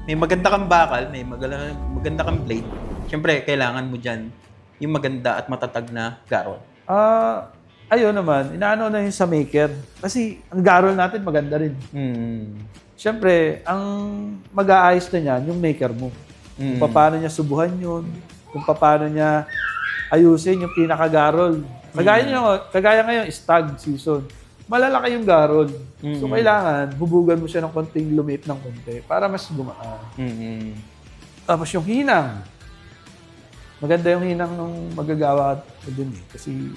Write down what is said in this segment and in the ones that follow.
may maganda kang bakal, may maganda kang blade, siyempre kailangan mo diyan yung maganda at matatag na garol. Ayun naman, inaano na yun sa maker. Kasi ang garol natin maganda rin. Siyempre, ang mag-aayos na niyan, yung maker mo. Kung paano niya subuhan yun, kung paano niya ayusin yung pinaka-garol. Kagaya ngayon, stag season. Malalaki yung garol. So, kailangan, hubugan mo siya ng konting lumip ng konti para mas gumaan. Tapos yung hinang. Maganda yung hinang ng magagawa din eh. Kasi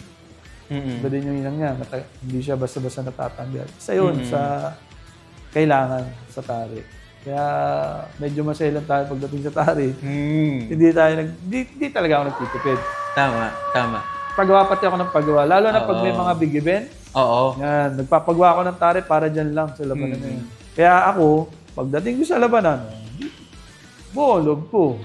iba din yung hinang niya. Hindi siya basta-basta natatanggal. Isa yun sa kailangan sa tari. Kaya medyo maselan tayo pagdating sa tari. Hindi talaga ako nagtitipid. Tama. Pagawa pati ako ng pagawa. Lalo na pag may mga big event. Oo. Yan, nagpapagawa ako ng tari para dyan lang sa labanan na yun. Kaya ako, pagdating ko sa labanan, loob ko.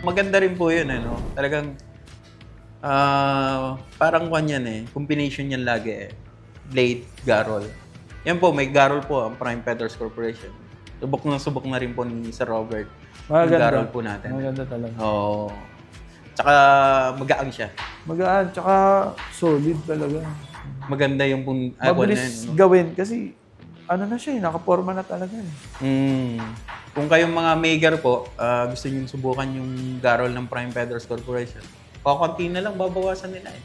Maganda rin po yun, ano? Talagang, parang yan eh. Combination yan lagi eh. Blade, garol. Yan po, may garol po ang Prime Feathers Corporation. Subok na rin po ni Sir Robert. Yung garol po natin. Maganda talaga. Oo. Tsaka magaan siya. Magaan, tsaka solid talaga. Maganda yung pong... Mabilis gawin kasi ano na siya, nakaporma na talaga eh. Kung kayong mga maker po, gusto nyo subukan yung garol ng Prime Feathers Corporation, kakunti na lang, babawasan nila eh.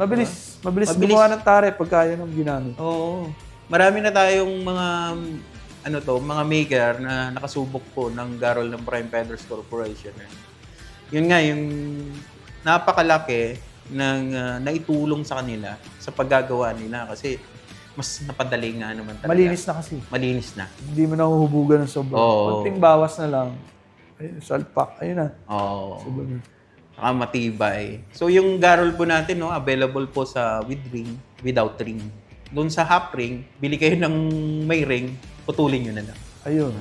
Mabilis gumawa ng tare pagka yan ang ginamit. Oo. Marami na tayong mga maker na nakasubok po ng garol ng Prime Feathers Corporation. Yun nga, yung napakalaki ng naitulong sa kanila sa paggagawa nila kasi mas napadali nga naman talaga. Malinis na kasi. Malinis na. Hindi mo na huhubugan ng sobra. Konting bawas na lang. Ayun, salpak. Ayun na. Oo. Sobra. Saka matibay. So yung garol po natin, no, available po sa with ring, without ring. Doon sa half ring, bili kayo ng may ring, putulin nyo na lang. Ayun.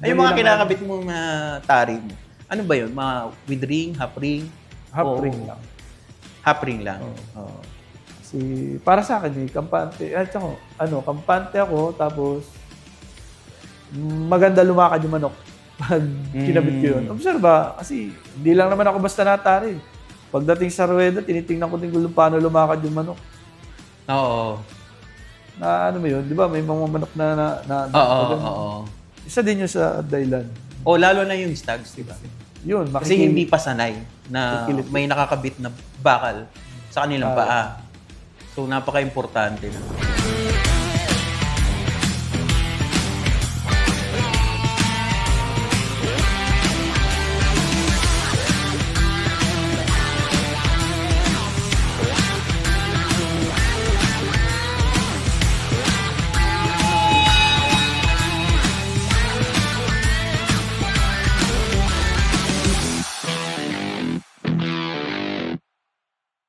Ay, yung mga kinakabit mo na tari mo. Ano ba yun? Mga with ring, half ring? Half ring lang. Half ring lang. Oo. Kasi para sa akin kampante. Kampante ako, tapos maganda lumakad yung manok pag kinabit ko yun. Obserba, kasi hindi lang naman ako basta natari. Pagdating sa rueda, tinitingnan ko din kung paano lumakad yung manok. Oo. Na ano mo yun, di ba? May mga manok na Oo. Isa din yun sa dahilan. Lalo na yung stags, di ba? Yun, Kasi hindi pa sanay na may nakakabit na bakal sa kanilang paa. So, napaka-importante na.